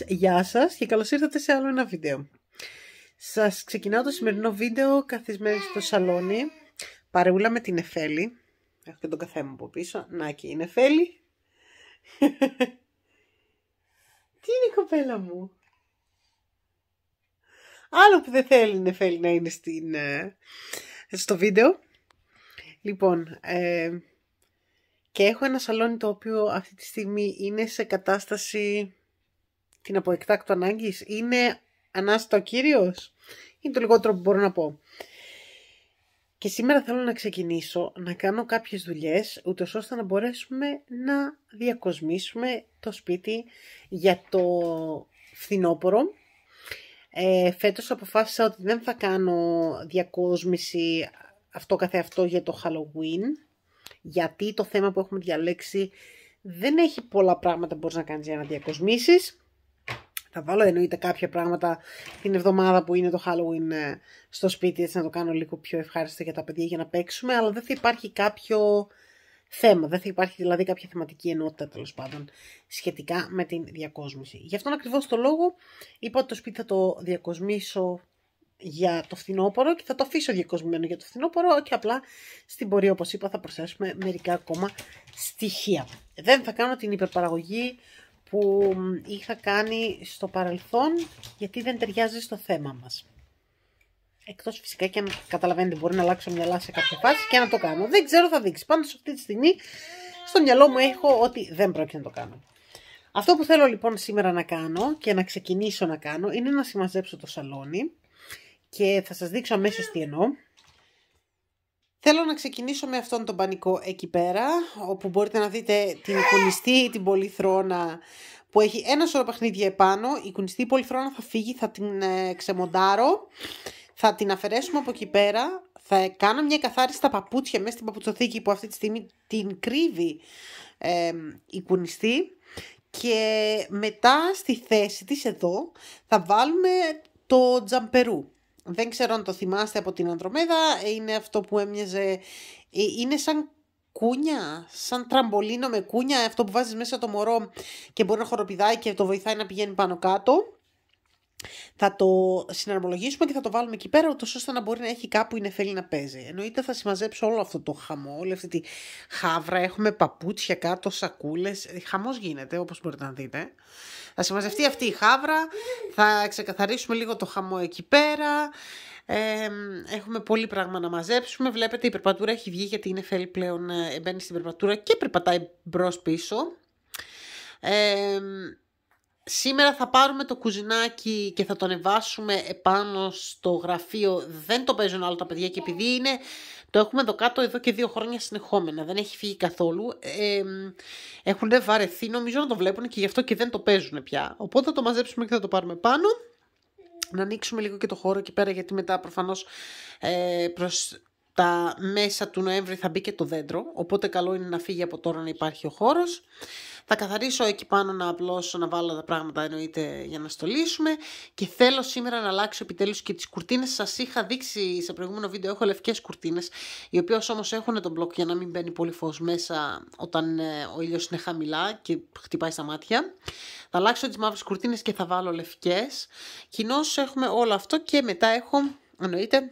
Γεια σας και καλώς ήρθατε σε άλλο ένα βίντεο. Σας ξεκινάω το σημερινό βίντεο καθισμένη στο σαλόνι, παρεούλα με την Εφέλη. Έχω και τον καφέ μου από πίσω, να και η Εφέλη. Τι είναι η κοπέλα μου? Άλλο που δεν θέλει η Εφέλη να είναι στο βίντεο. Λοιπόν, και έχω ένα σαλόνι το οποίο αυτή τη στιγμή είναι σε κατάσταση την από εκτάκτου ανάγκης. Είναι ανάστατο ο κύριος. Είναι το λιγότερο που μπορώ να πω. Και σήμερα θέλω να ξεκινήσω να κάνω κάποιες δουλειές, ούτως ώστε να μπορέσουμε να διακοσμήσουμε το σπίτι για το φθινόπωρο. Φέτος αποφάσισα ότι δεν θα κάνω διακόσμηση αυτό καθεαυτό για το Halloween. Γιατί το θέμα που έχουμε διαλέξει δεν έχει πολλά πράγματα που μπορείς να κάνεις για να διακοσμήσεις. Θα βάλω εννοείται κάποια πράγματα την εβδομάδα που είναι το Halloween στο σπίτι, έτσι να το κάνω λίγο πιο ευχάριστο για τα παιδιά για να παίξουμε, αλλά δεν θα υπάρχει κάποιο θέμα, δεν θα υπάρχει δηλαδή κάποια θεματική ενότητα τέλος πάντων σχετικά με την διακόσμηση. Γι' αυτόν ακριβώς το λόγο είπα ότι το σπίτι θα το διακοσμήσω για το φθινόπωρο και θα το αφήσω διακοσμημένο για το φθινόπωρο και απλά στην πορεία, όπως είπα, θα προσθέσουμε μερικά ακόμα στοιχεία. Δεν θα κάνω την υπερπαραγωγή που είχα κάνει στο παρελθόν, γιατί δεν ταιριάζει στο θέμα μας. Εκτός φυσικά και αν καταλαβαίνετε μπορεί να αλλάξω μυαλά σε κάποια φάση και να το κάνω. Δεν ξέρω, θα δείξει. Πάντως αυτή τη στιγμή στο μυαλό μου έχω ότι δεν πρόκειται να το κάνω. Αυτό που θέλω λοιπόν σήμερα να κάνω και να ξεκινήσω να κάνω είναι να συμμαζέψω το σαλόνι και θα σας δείξω αμέσως τι εννοώ. Θέλω να ξεκινήσω με αυτόν τον πανικό εκεί πέρα, όπου μπορείτε να δείτε την κουνιστή ή την πολυθρόνα που έχει ένα σωρό παιχνίδια επάνω. Η κουνιστή ή πολυθρόνα θα φύγει, θα την ξεμοντάρω, θα την αφαιρέσουμε από εκεί πέρα, θα κάνω μια καθάριση στα παπούτσια μέσα στην παπουτσοθήκη που αυτή τη στιγμή την κρύβει η κουνιστή και μετά στη θέση της εδώ θα βάλουμε το τζαμπερού. Δεν ξέρω αν το θυμάστε από την Ανδρομέδα, είναι αυτό που έμοιαζε, είναι σαν κούνια, σαν τραμπολίνο με κούνια, αυτό που βάζεις μέσα το μωρό και μπορεί να χοροπηδάει και το βοηθάει να πηγαίνει πάνω κάτω. Θα το συναρμολογήσουμε και θα το βάλουμε εκεί πέρα, ούτως ώστε να μπορεί να έχει κάπου η Νεφέλη να παίζει. Εννοείται θα συμμαζέψω όλο αυτό το χαμό, όλη αυτή τη χάβρα, έχουμε παπούτσια κάτω, σακούλες, χαμός γίνεται όπως μπορείτε να δείτε. Θα συμμαζευτεί αυτή η χάβρα, θα ξεκαθαρίσουμε λίγο το χαμό εκεί πέρα. Έχουμε πολύ πράγμα να μαζέψουμε. Βλέπετε η περπατούρα έχει βγει γιατί η Νεφέλη πλέον μπαίνει στην περπατούρα και περπατάει μπρος πίσω. Σήμερα θα πάρουμε το κουζινάκι και θα το ανεβάσουμε επάνω στο γραφείο. Δεν το παίζουν άλλο τα παιδιά και επειδή το έχουμε εδώ κάτω εδώ και 2 χρόνια συνεχόμενα. Δεν έχει φύγει καθόλου. Έχουν βαρεθεί, νομίζω να το βλέπουν και γι' αυτό και δεν το παίζουν πια. Οπότε θα το μαζέψουμε και θα το πάρουμε πάνω. Να ανοίξουμε λίγο και το χώρο εκεί πέρα, γιατί μετά προφανώς προς τα μέσα του Νοέμβρη θα μπει και το δέντρο. Οπότε καλό είναι να φύγει από τώρα να υπάρχει ο χώρος. Θα καθαρίσω εκεί πάνω να απλώσω, να βάλω τα πράγματα εννοείται για να στολίσουμε. Και θέλω σήμερα να αλλάξω επιτέλους και τις κουρτίνες. Σας είχα δείξει σε προηγούμενο βίντεο, έχω λευκές κουρτίνες, οι οποίες όμως έχουν τον μπλοκ για να μην μπαίνει πολύ φως μέσα όταν ο ήλιος είναι χαμηλά και χτυπάει στα μάτια. Θα αλλάξω τις μαύρες κουρτίνες και θα βάλω λευκές. Κοινώς έχουμε όλο αυτό και μετά έχω εννοείται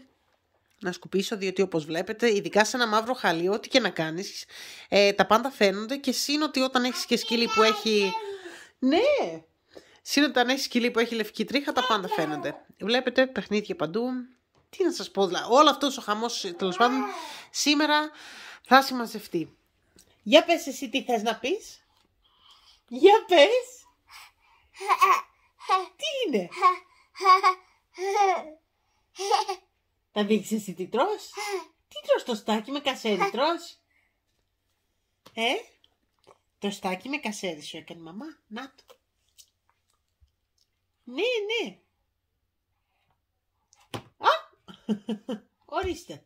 να σκουπίσω, διότι όπως βλέπετε, ειδικά σε ένα μαύρο χαλί, ό,τι και να κάνεις, τα πάντα φαίνονται και σύν ότι όταν έχεις και σκυλί που έχει... Ναι! Σύν ότι όταν έχεις σκυλί που έχει λευκή τρίχα, τα πάντα φαίνονται. Βλέπετε παιχνίδια παντού. Τι να σας πω, δηλαδή, όλο αυτός ο χαμός, τέλος πάντων, σήμερα θα συμμαζευτεί. Για πες εσύ τι θες να πεις. Για πες. Τι είναι. Θα δείξεις εσύ τι τρως. Τι τρως, τοστάκι με κασέρι τρως. Τοστάκι με κασέρι σου έκανε η μαμά. Να το. Ναι, ναι. Α, ορίστε.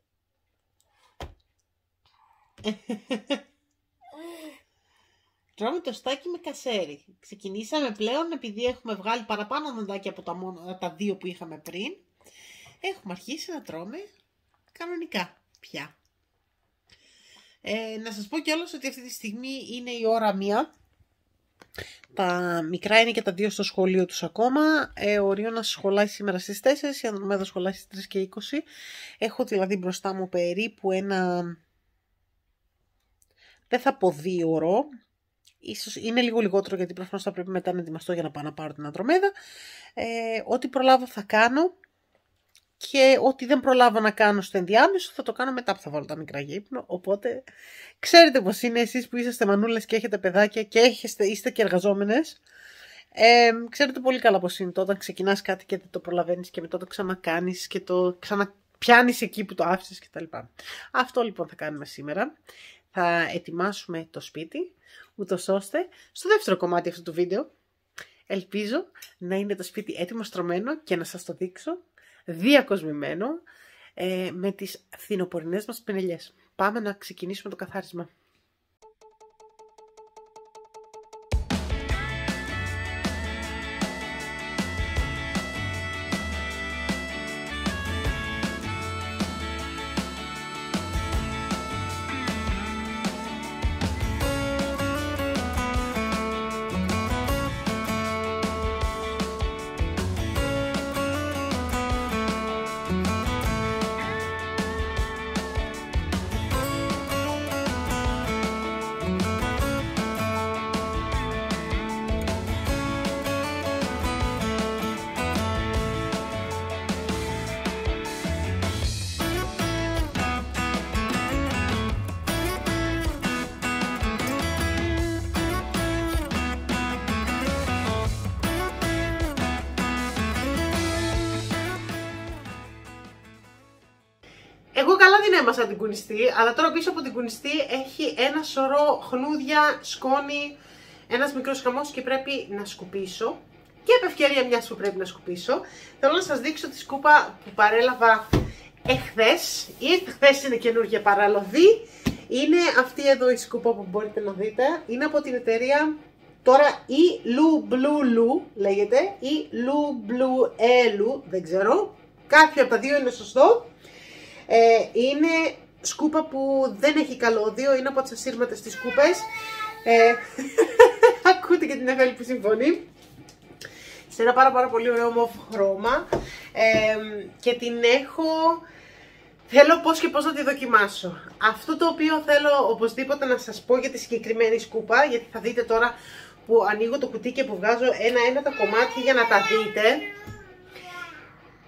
Τρώμε τοστάκι με κασέρι. Ξεκινήσαμε πλέον επειδή έχουμε βγάλει παραπάνω δοντάκια από τα 2 που είχαμε πριν. Έχουμε αρχίσει να τρώμε κανονικά πια. Να σας πω κιόλας ότι αυτή τη στιγμή είναι η ώρα 1 Τα μικρά είναι και τα δύο στο σχολείο τους ακόμα. Ο Ρίωνας σχολάει σήμερα στις 4, η Ανδρομέδα σχολάει στις 3 και 20. Έχω δηλαδή μπροστά μου περίπου ένα, δεν θα πω 2ωρο, ίσως είναι λίγο λιγότερο γιατί προφανώς θα πρέπει μετά να ετοιμαστώ για να πάω να πάρω την Ανδρομέδα. Ό,τι προλάβω θα κάνω και ό,τι δεν προλάβω να κάνω στο ενδιάμεσο θα το κάνω μετά που θα βάλω τα μικρά για ύπνο. Οπότε ξέρετε πως είναι εσείς που είσαστε μανούλες και έχετε παιδάκια και είστε και εργαζόμενες. Ξέρετε πολύ καλά πως είναι το όταν ξεκινάς κάτι και δεν το προλαβαίνεις και μετά το ξανακάνεις και το ξαναπιάνεις εκεί που το άφησες κτλ. Αυτό λοιπόν θα κάνουμε σήμερα. Θα ετοιμάσουμε το σπίτι, ούτως ώστε στο δεύτερο κομμάτι αυτού του βίντεο ελπίζω να είναι το σπίτι έτοιμο στρωμένο και να σας το δείξω διακοσμημένο με τις φθινοπορεινές μας πινελιές. Πάμε να ξεκινήσουμε το καθάρισμα. Εγώ καλά την έμασα την κουνιστή, αλλά τώρα πίσω από την κουνιστή έχει ένα σωρό χνούδια, σκόνη, ένας μικρός χαμός και πρέπει να σκουπίσω. Και επ' ευκαιρία μιας που πρέπει να σκουπίσω, θέλω να σας δείξω τη σκούπα που παρέλαβα εχθές. Ή χθες είναι καινούργια παραλαβή. Είναι αυτή εδώ η σκούπα που μπορείτε να δείτε. Είναι από την εταιρεία τώρα η Lu λέγεται, ή Lu Blue Elu, δεν ξέρω. Κάποιο από τα δύο είναι σωστό. Είναι σκούπα που δεν έχει καλώδιο, είναι από τις ασύρματες τις σκούπες. Ακούτε και την Εφέλη που συμφωνεί. Σε ένα πάρα πολύ ωραίο μοβ χρώμα. Και την έχω... Θέλω πώς και πώς να τη δοκιμάσω. Αυτό το οποίο θέλω οπωσδήποτε να σας πω για τη συγκεκριμένη σκούπα, γιατί θα δείτε τώρα που ανοίγω το κουτί και που βγάζω ένα-ένα τα κομμάτια για να τα δείτε,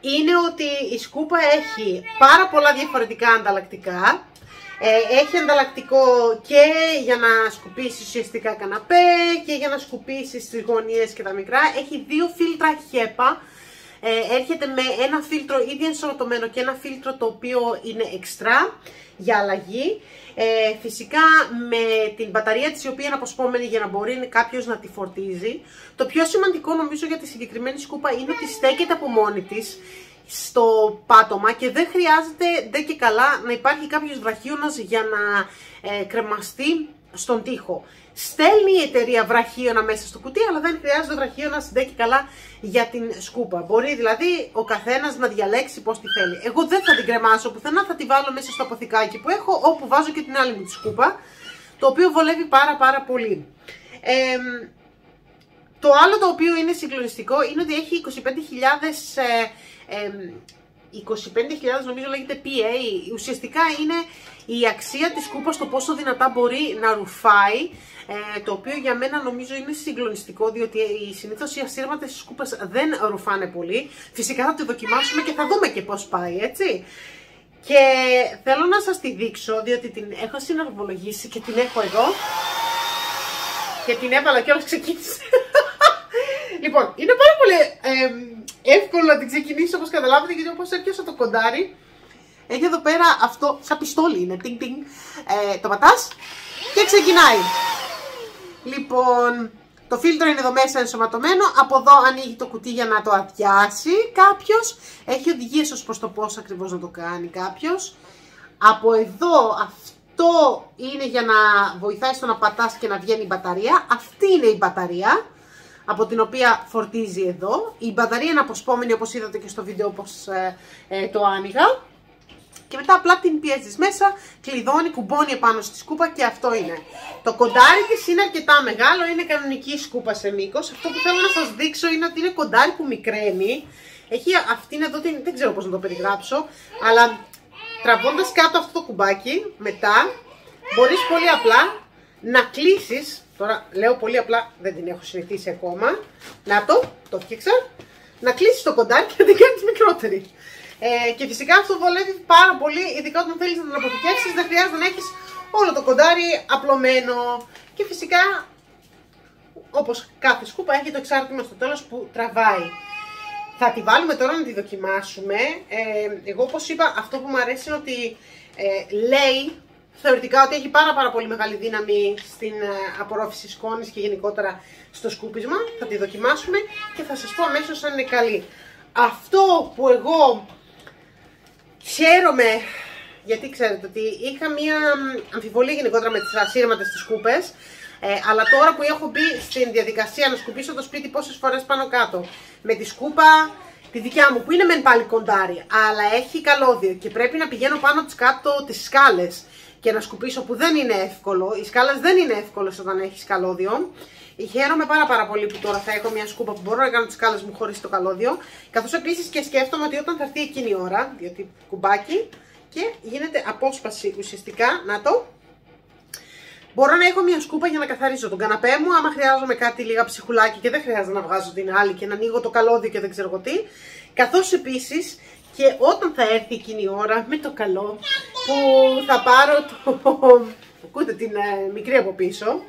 είναι ότι η σκούπα έχει πάρα πολλά διαφορετικά ανταλλακτικά. Έχει ανταλλακτικό και για να σκουπίσεις ουσιαστικά καναπέ και για να σκουπίσεις τις γωνίες και τα μικρά. Έχει δύο φίλτρα HEPA. Έρχεται με ένα φίλτρο ήδη ενσωματωμένο και ένα φίλτρο το οποίο είναι εξτρά για αλλαγή. Φυσικά με την μπαταρία της η οποία είναι αποσπόμενη για να μπορεί κάποιος να τη φορτίζει. Το πιο σημαντικό νομίζω για τη συγκεκριμένη σκούπα είναι ότι στέκεται από μόνη της στο πάτωμα και δεν χρειάζεται ντε και καλά να υπάρχει κάποιος βραχίωνας για να κρεμαστεί στον τοίχο. Στέλνει η εταιρεία βραχίωνα μέσα στο κουτί, αλλά δεν χρειάζεται βραχίωνας ντε και καλά για την σκούπα. Μπορεί δηλαδή ο καθένας να διαλέξει πώς τη θέλει. Εγώ δεν θα την κρεμάσω πουθενά, θα τη βάλω μέσα στο αποθηκάκι που έχω, όπου βάζω και την άλλη μου τη σκούπα, το οποίο βολεύει πάρα πολύ. Το άλλο το οποίο είναι συγκλονιστικό είναι ότι έχει 25.000 νομίζω λέγεται PA, ουσιαστικά είναι η αξία της σκούπας, το πόσο δυνατά μπορεί να ρουφάει, το οποίο για μένα νομίζω είναι συγκλονιστικό, διότι συνήθως οι ασύρματες σκούπες δεν ρουφάνε πολύ. Φυσικά θα τη δοκιμάσουμε και θα δούμε και πώς πάει, έτσι. Και θέλω να σας τη δείξω, διότι την έχω συναρμολογήσει και την έχω εδώ και την έβαλα και όλος ξεκίνησε. Λοιπόν, είναι πάρα πολύ εύκολο να την ξεκινήσω, όπως καταλάβετε, γιατί όπως έπιασα το κοντάρι, έχει εδώ πέρα αυτό, σαν πιστόλι είναι, τινγκ τινγκ, το πατάς και ξεκινάει. Λοιπόν, το φίλτρο είναι εδώ μέσα ενσωματωμένο, από εδώ ανοίγει το κουτί για να το αδειάσει κάποιος, έχει οδηγίες ως προς το πώς ακριβώς να το κάνει κάποιος. Από εδώ αυτό είναι για να βοηθάει στο να πατάς και να βγαίνει η μπαταρία, αυτή είναι η μπαταρία από την οποία φορτίζει εδώ. Η μπαταρία είναι αποσπόμενη όπως είδατε και στο βίντεο όπως το άνοιγα. και μετά απλά την πιέζεις μέσα, κλειδώνει, κουμπώνει επάνω στη σκούπα και αυτό είναι. Το κοντάρι της είναι αρκετά μεγάλο, είναι κανονική σκούπα σε μήκος. Αυτό που θέλω να σας δείξω είναι ότι είναι κοντάρι που μικραίνει. Έχει αυτήν εδώ, δεν ξέρω πώς να το περιγράψω, αλλά τραβώντας κάτω αυτό το κουμπάκι, μετά μπορείς πολύ απλά να κλείσεις. Τώρα λέω πολύ απλά, δεν την έχω συνηθίσει ακόμα. Να το φτιάξα. Να κλείσεις το κοντάρι και να την κάνεις μικρότερη. Και φυσικά αυτό βολεύει πάρα πολύ, ειδικά όταν θέλεις να την αποθηκεύσεις, δεν χρειάζεται να έχεις όλο το κοντάρι απλωμένο. Και φυσικά, όπως κάθε σκούπα, έχει το εξάρτημα στο τέλος που τραβάει. Θα τη βάλουμε τώρα να τη δοκιμάσουμε. Εγώ όπως είπα, αυτό που μου αρέσει είναι ότι λέει θεωρητικά ότι έχει πάρα πολύ μεγάλη δύναμη στην απορρόφηση σκόνης και γενικότερα στο σκούπισμα. Θα τη δοκιμάσουμε και θα σας πω αμέσως αν είναι καλή. Αυτό που εγώ χαίρομαι, γιατί ξέρετε ότι είχα μία αμφιβολία γενικότερα με τις ασύρματες τις σκούπες, αλλά τώρα που έχω μπει στην διαδικασία να σκουπίσω το σπίτι πόσες φορές πάνω κάτω, με τη σκούπα τη δικιά μου που είναι μεν πάλι κοντάρι, αλλά έχει καλώδιο και πρέπει να πηγαίνω πάνω τις κάτω τις σκάλες και να σκουπίσω, που δεν είναι εύκολο. Οι σκάλες δεν είναι εύκολες όταν έχεις καλώδιο. Χαίρομαι πάρα πολύ που τώρα θα έχω μια σκούπα που μπορώ να κάνω τις σκάλες μου χωρίς το καλώδιο. Καθώς επίσης και σκέφτομαι ότι όταν θα έρθει εκείνη η ώρα, διότι κουμπάκι και γίνεται απόσπαση ουσιαστικά, να το, μπορώ να έχω μια σκούπα για να καθαρίζω τον καναπέ μου. Άμα χρειάζομαι κάτι λίγα ψυχουλάκι και δεν χρειάζεται να βγάζω την άλλη και να ανοίγω το καλώδιο και δεν ξέρω εγώ τι. Καθώς επίσης και όταν θα έρθει εκείνη η ώρα με το καλό που θα πάρω το... ακούτε την μικρή από πίσω.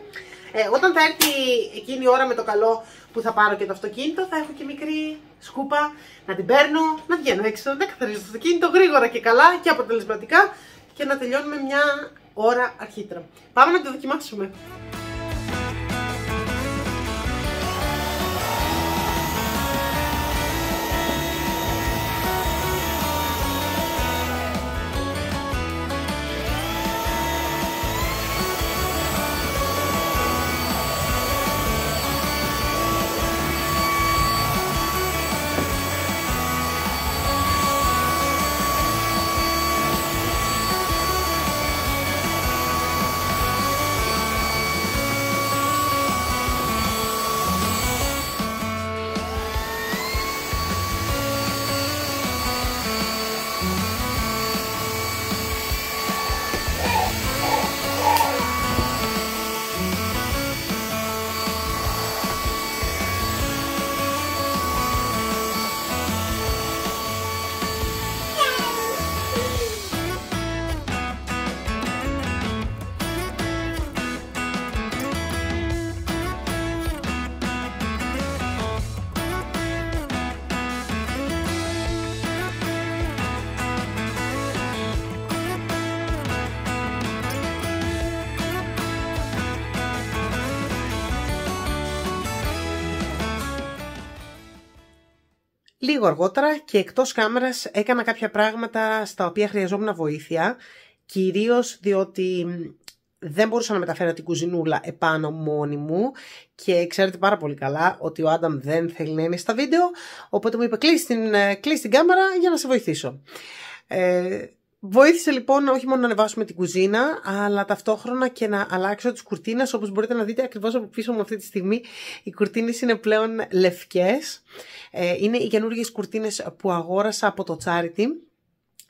Όταν θα έρθει εκείνη η ώρα με το καλό που θα πάρω και το αυτοκίνητο, θα έχω και μικρή σκούπα να την παίρνω, να βγαίνω έξω, να καθαρίζω το αυτοκίνητο γρήγορα και καλά και αποτελεσματικά και να τελειώνουμε μια ώρα αρχίτερα. Πάμε να το δοκιμάσουμε. Λίγο αργότερα και εκτός κάμερας έκανα κάποια πράγματα στα οποία χρειαζόμουν βοήθεια, κυρίως διότι δεν μπορούσα να μεταφέρω την κουζινούλα επάνω μόνη μου και ξέρετε πάρα πολύ καλά ότι ο Άνταμ δεν θέλει να είναι στα βίντεο, οπότε μου είπε κλείς την κάμερα για να σε βοηθήσω. Βοήθησε λοιπόν όχι μόνο να ανεβάσουμε την κουζίνα, αλλά ταυτόχρονα και να αλλάξω τις κουρτίνες. Όπως μπορείτε να δείτε ακριβώς από πίσω μου αυτή τη στιγμή, οι κουρτίνες είναι πλέον λευκές. Είναι οι καινούργιες κουρτίνες που αγόρασα από το Charity.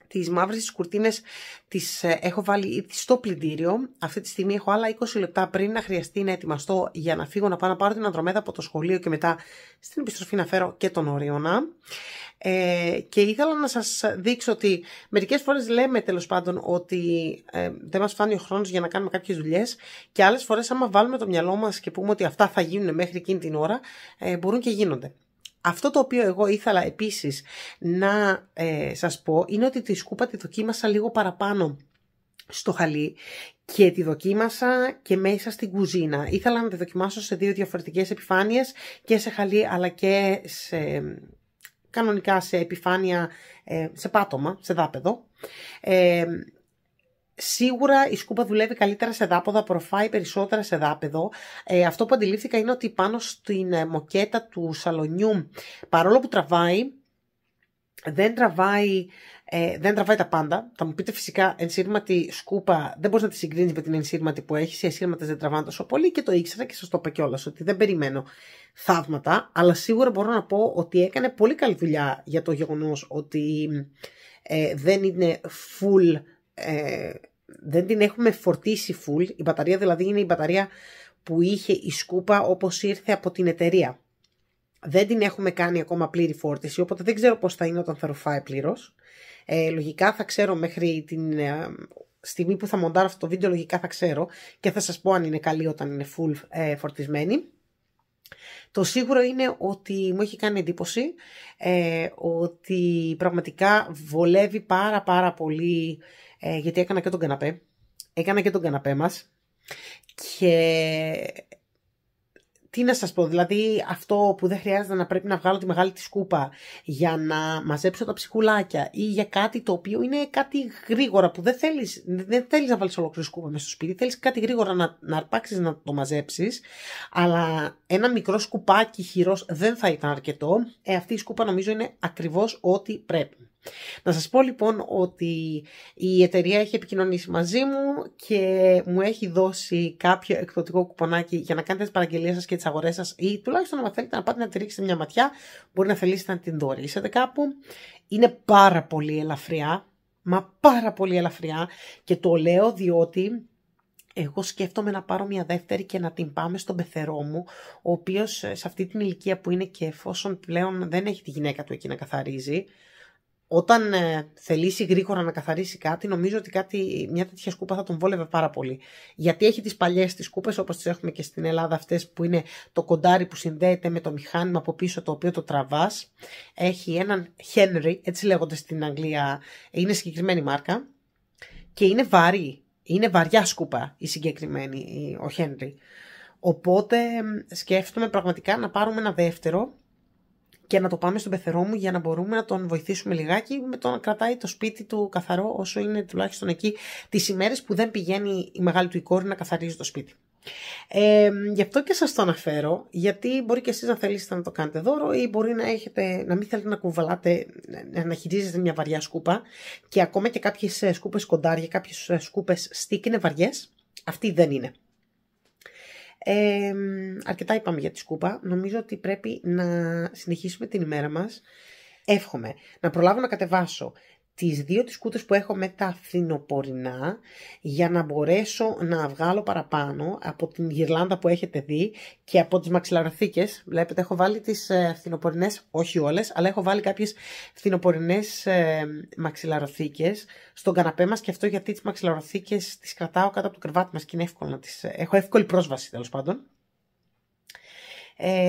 Τις μαύρες κουρτίνες τις έχω βάλει ήδη στο πλυντήριο. Αυτή τη στιγμή έχω άλλα 20 λεπτά πριν να χρειαστεί να ετοιμαστώ για να φύγω να πάω να πάρω την Ανδρομέδα από το σχολείο και μετά στην επιστροφή να φέρω και τον Όριονα. Και ήθελα να σας δείξω ότι μερικές φορές λέμε τέλος πάντων ότι δεν μας φτάνει ο χρόνος για να κάνουμε κάποιες δουλειές και άλλες φορές άμα βάλουμε το μυαλό μας και πούμε ότι αυτά θα γίνουν μέχρι εκείνη την ώρα, μπορούν και γίνονται. Αυτό το οποίο εγώ ήθελα επίσης να σας πω είναι ότι τη σκούπα τη δοκίμασα λίγο παραπάνω στο χαλί και τη δοκίμασα και μέσα στην κουζίνα. Ήθελα να τη δοκιμάσω σε δύο διαφορετικές επιφάνειες, και σε χαλί αλλά και κανονικά σε επιφάνεια, σε πάτωμα, σε δάπεδο. Σίγουρα η σκούπα δουλεύει καλύτερα σε δάπεδο, απορροφάει περισσότερα σε δάπεδο. Αυτό που αντιλήφθηκα είναι ότι πάνω στην μοκέτα του σαλονιού, παρόλο που τραβάει, δεν τραβάει τα πάντα. Θα μου πείτε φυσικά ενσύρματη σκούπα δεν μπορείς να τη συγκρίνεις με την ενσύρματη που έχεις. Οι ενσύρματες δεν τραβάνε τόσο πολύ και το ήξερα και σας το είπα κιόλας ότι δεν περιμένω θαύματα, αλλά σίγουρα μπορώ να πω ότι έκανε πολύ καλή δουλειά για το γεγονός ότι δεν είναι full, δεν την έχουμε φορτίσει full. Η μπαταρία δηλαδή είναι η μπαταρία που είχε η σκούπα όπως ήρθε από την εταιρεία. Δεν την έχουμε κάνει ακόμα πλήρη φόρτιση, οπότε δεν ξέρω πώς θα είναι όταν θα ρουφάει πλήρως. Λογικά θα ξέρω μέχρι την στιγμή που θα μοντάρω αυτό το βίντεο, λογικά θα ξέρω και θα σας πω αν είναι καλή όταν είναι full φορτισμένη. Το σίγουρο είναι ότι μου έχει κάνει εντύπωση ότι πραγματικά βολεύει πάρα πολύ, γιατί έκανα και τον καναπέ. Έκανα και τον καναπέ μας και τι να σας πω, δηλαδή αυτό που δεν χρειάζεται να πρέπει να βγάλω τη μεγάλη τη σκούπα για να μαζέψω τα ψυχουλάκια ή για κάτι το οποίο είναι κάτι γρήγορα που δεν θέλεις να βάλεις ολόκληρη σκούπα μέσα στο σπίτι, θέλεις κάτι γρήγορα να αρπάξεις να το μαζέψεις, αλλά ένα μικρό σκουπάκι χειρός δεν θα ήταν αρκετό. Αυτή η σκούπα νομίζω είναι ακριβώς ό,τι πρέπει. Να σας πω λοιπόν ότι η εταιρεία έχει επικοινωνήσει μαζί μου και μου έχει δώσει κάποιο εκδοτικό κουπονάκι για να κάνετε τις παραγγελίες σας και τις αγορές σας, ή τουλάχιστον αν θέλετε να πάτε να τη ρίξετε μια ματιά, μπορεί να θελήσετε να την δωρήσετε κάπου. Είναι πάρα πολύ ελαφριά, μα πάρα πολύ ελαφριά, και το λέω διότι εγώ σκέφτομαι να πάρω μια δεύτερη και να την πάμε στον πεθερό μου, ο οποίος σε αυτή την ηλικία που είναι και εφόσον πλέον δεν έχει τη γυναίκα του εκεί να καθαρίζει, όταν θελήσει γρήγορα να καθαρίσει κάτι, νομίζω ότι μια τέτοια σκούπα θα τον βόλευε πάρα πολύ. Γιατί έχει τις παλιές τις σκούπες, όπως τις έχουμε και στην Ελλάδα, αυτές που είναι το κοντάρι που συνδέεται με το μηχάνημα από πίσω, το οποίο το τραβάς. Έχει έναν Henry, έτσι λέγονται στην Αγγλία, είναι συγκεκριμένη μάρκα και είναι βαρύ. Είναι βαριά σκούπα η συγκεκριμένη, ο Henry. Οπότε σκέφτομαι πραγματικά να πάρουμε ένα δεύτερο και να το πάμε στον πεθερό μου για να μπορούμε να τον βοηθήσουμε λιγάκι με το να κρατάει το σπίτι του καθαρό όσο είναι τουλάχιστον εκεί τις ημέρες που δεν πηγαίνει η μεγάλη του η κόρη να καθαρίζει το σπίτι. Γι' αυτό και σας το αναφέρω, γιατί μπορεί και εσείς να θέλετε να το κάνετε δώρο ή μπορεί να μην θέλετε να κουβαλάτε, να χειρίζεστε μια βαριά σκούπα, και ακόμα και κάποιες σκούπες κοντάρια, κάποιες σκούπες stick είναι βαριές, αυτή δεν είναι. Αρκετά είπαμε για τη σκούπα. Νομίζω ότι πρέπει να συνεχίσουμε την ημέρα μας. Εύχομαι να προλάβω να κατεβάσω τις 2 τις κούτες που έχω με τα φθινοπορεινά για να μπορέσω να βγάλω παραπάνω από την γυρλάντα που έχετε δει και από τις μαξιλαροθήκες. Βλέπετε, έχω βάλει τις φθινοπορεινές, όχι όλες, αλλά έχω βάλει κάποιες φθινοπορεινές μαξιλαροθήκες στον καναπέ μας, και αυτό γιατί τις μαξιλαροθήκες τις κρατάω κάτω από το κρεβάτι μας και είναι εύκολο έχω εύκολη πρόσβαση, τέλος πάντων.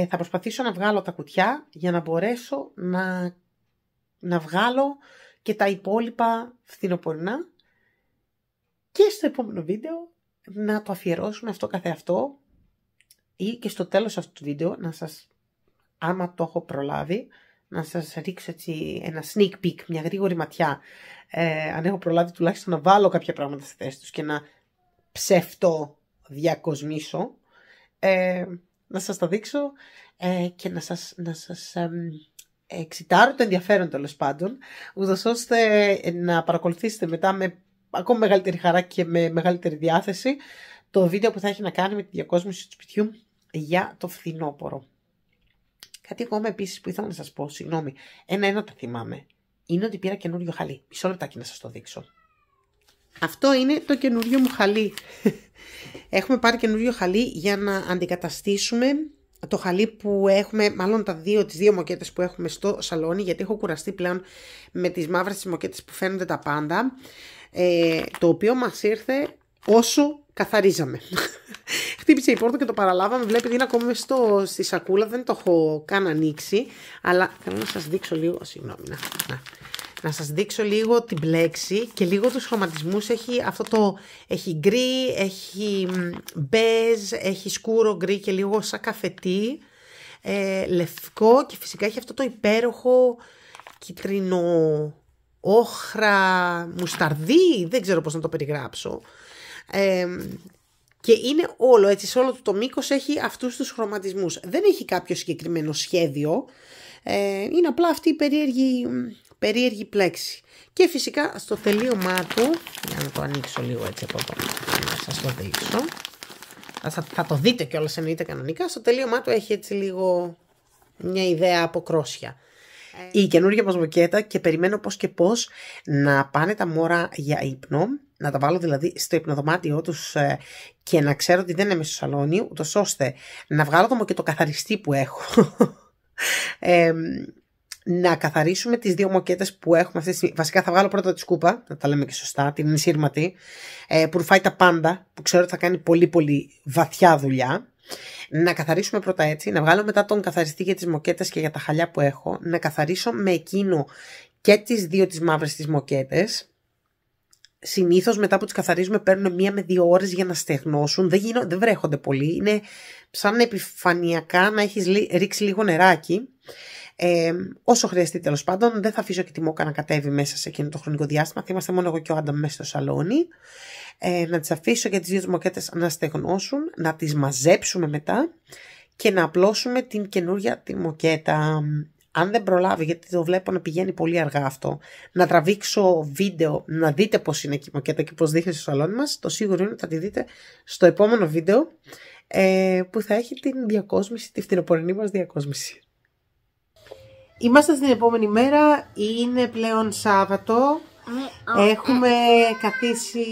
Θα προσπαθήσω να βγάλω τα κουτιά για να μπορέσω να βγάλω και τα υπόλοιπα φθινοπορεινά, και στο επόμενο βίντεο να το αφιερώσουμε αυτό καθεαυτό, ή και στο τέλος αυτού του βίντεο να σας, άμα το έχω προλάβει, να σας ρίξω έτσι ένα sneak peek, μια γρήγορη ματιά, αν έχω προλάβει τουλάχιστον να βάλω κάποια πράγματα στη θέση τους και να διακοσμήσω, να σας τα δείξω και να σας εξητάρω το ενδιαφέρον, τέλος πάντων, ούτως ώστε να παρακολουθήσετε μετά με ακόμα μεγαλύτερη χαρά και με μεγαλύτερη διάθεση το βίντεο που θα έχει να κάνει με τη διακόσμηση του σπιτιού για το φθινόπωρο. Κάτι ακόμα επίσης που ήθελα να σας πω, συγγνώμη, ένα τα θυμάμαι, είναι ότι πήρα καινούριο χαλί. Μισό λεπτάκι να σας το δείξω. Αυτό είναι το καινούριο μου χαλί. Έχουμε πάρει καινούριο χαλί για να αντικαταστήσουμε το χαλί που έχουμε, μάλλον τις δύο μοκέτες που έχουμε στο σαλόνι, γιατί έχω κουραστεί πλέον με τις μαύρες τις μοκέτες που φαίνονται τα πάντα, το οποίο μας ήρθε όσο καθαρίζαμε. Χτύπησε η πόρτα και το παραλάβαμε, βλέπετε είναι ακόμα στη σακούλα, δεν το έχω καν ανοίξει, αλλά θέλω να σας δείξω λίγο, συγγνώμη, να σας δείξω λίγο την μπλέξη και λίγο τους χρωματισμούς. Έχει γκρι, έχει μπέζ, έχει σκούρο γκρι και λίγο σαν καφετί, λευκό, και φυσικά έχει αυτό το υπέροχο κίτρινο όχρα μουσταρδί, δεν ξέρω πώς να το περιγράψω, και είναι όλο έτσι, σε όλο το μήκος έχει αυτούς τους χρωματισμούς. Δεν έχει κάποιο συγκεκριμένο σχέδιο, είναι απλά αυτή η περίεργη περίεργη πλέξη. Και φυσικά στο τελείωμά του, για να το ανοίξω λίγο έτσι από εδώ, να σας το δείξω. Θα το δείτε κιόλας, εννοείται κανονικά. Στο τελείωμά του έχει έτσι λίγο μια ιδέα από κρόσια. Η καινούργια μας μπουκέτα, και περιμένω πώς και πώς να πάνε τα μωρά για ύπνο, να τα βάλω δηλαδή στο υπνοδωμάτιό τους και να ξέρω ότι δεν είναι μέσα στο σαλόνι, ούτως ώστε να βγάλω το μοκετοκαθαριστή που έχω. Να καθαρίσουμε τις δύο μοκέτες που έχουμε αυτή τη στιγμή. Βασικά θα βγάλω πρώτα τη σκούπα, να τα λέμε και σωστά, την ενσύρματη, που ρουφάει τα πάντα, που ξέρω ότι θα κάνει πολύ πολύ βαθιά δουλειά. Να καθαρίσουμε πρώτα έτσι, να βγάλω μετά τον καθαριστή για τις μοκέτες και για τα χαλιά που έχω, να καθαρίσω με εκείνο και τις δύο τις μαύρες τις μοκέτες. Συνήθως μετά που τις καθαρίζουμε παίρνουν 1 με 2 ώρες για να στεγνώσουν, δεν βρέχονται πολύ, είναι σαν επιφανειακά να έχεις ρίξει λίγο νεράκι. Όσο χρειαστεί τέλος πάντων, δεν θα αφήσω και τη μόκα να κατέβει μέσα σε εκείνο το χρονικό διάστημα, θα είμαστε μόνο εγώ και ο Άνταμ μέσα στο σαλόνι. Να τις αφήσω για τις δύο μοκέτες να στεγνώσουν, να τις μαζέψουμε μετά και να απλώσουμε την καινούργια τη μοκέτα. Αν δεν προλάβει, γιατί το βλέπω να πηγαίνει πολύ αργά αυτό, να τραβήξω βίντεο, να δείτε πώς είναι και η μοκέτα και πώς δείχνει στο σαλόνι μας, το σίγουρο είναι ότι θα τη δείτε στο επόμενο βίντεο που θα έχει την διακόσμηση, τη φθινοπορεινή μας διακόσμηση. Είμαστε στην επόμενη μέρα, είναι πλέον Σάββατο, έχουμε καθίσει,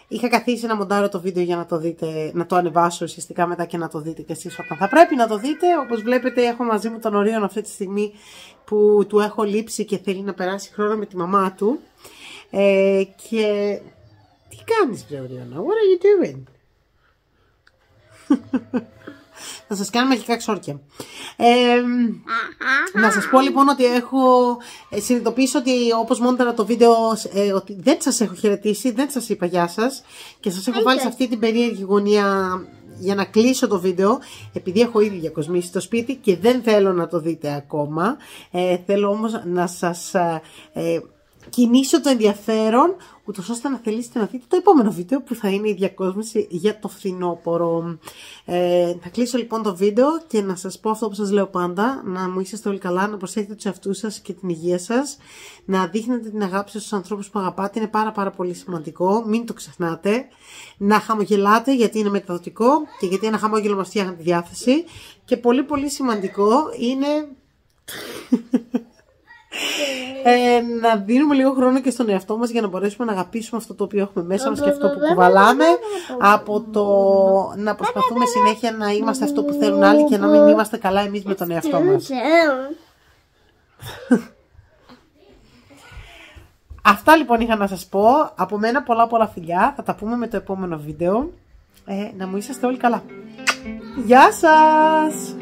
είχα καθίσει να μοντάρω το βίντεο για να το δείτε, να το ανεβάσω ουσιαστικά μετά και να το δείτε και εσείς όταν θα πρέπει να το δείτε. Όπως βλέπετε έχω μαζί μου τον Ορίον αυτή τη στιγμή που του έχω λείψει και θέλει να περάσει χρόνο με τη μαμά του. Και τι κάνεις βρε Ορίωνα, what are you doing? Θα σας κάνω μαγικά ξόρκια. Να σας πω λοιπόν ότι έχω συνειδητοποιήσει ότι όπως μόνταρα το βίντεο ότι δεν σας έχω χαιρετήσει, δεν σας είπα γεια σας και σας έχω βάλει σε αυτή την περίεργη γωνία για να κλείσω το βίντεο, επειδή έχω ήδη διακοσμήσει το σπίτι και δεν θέλω να το δείτε ακόμα. Θέλω όμως να σας κινήσω το ενδιαφέρον, ούτως ώστε να θελήσετε να δείτε το επόμενο βίντεο που θα είναι η διακόσμηση για το φθινόπωρο. Θα κλείσω λοιπόν το βίντεο και να σας πω αυτό που σας λέω πάντα, να μου είσαστε όλοι καλά, να προσέχετε τους εαυτούς σας και την υγεία σας, να δείχνετε την αγάπη σας στους ανθρώπους που αγαπάτε, είναι πάρα πολύ σημαντικό, μην το ξεχνάτε, να χαμογελάτε γιατί είναι μεταδοτικό και γιατί ένα χαμόγελο μας φτιάχνει τη διάθεση και πολύ σημαντικό είναι... να δίνουμε λίγο χρόνο και στον εαυτό μας για να μπορέσουμε να αγαπήσουμε αυτό το οποίο έχουμε μέσα μας και αυτό που κουβαλάμε, από το να προσπαθούμε συνέχεια να είμαστε αυτό που θέλουν άλλοι και να μην είμαστε καλά εμείς με τον εαυτό μας. Αυτά λοιπόν είχα να σας πω. Από μένα πολλά φιλιά. Θα τα πούμε με το επόμενο βίντεο. Να μου είσαστε όλοι καλά. Γεια σας!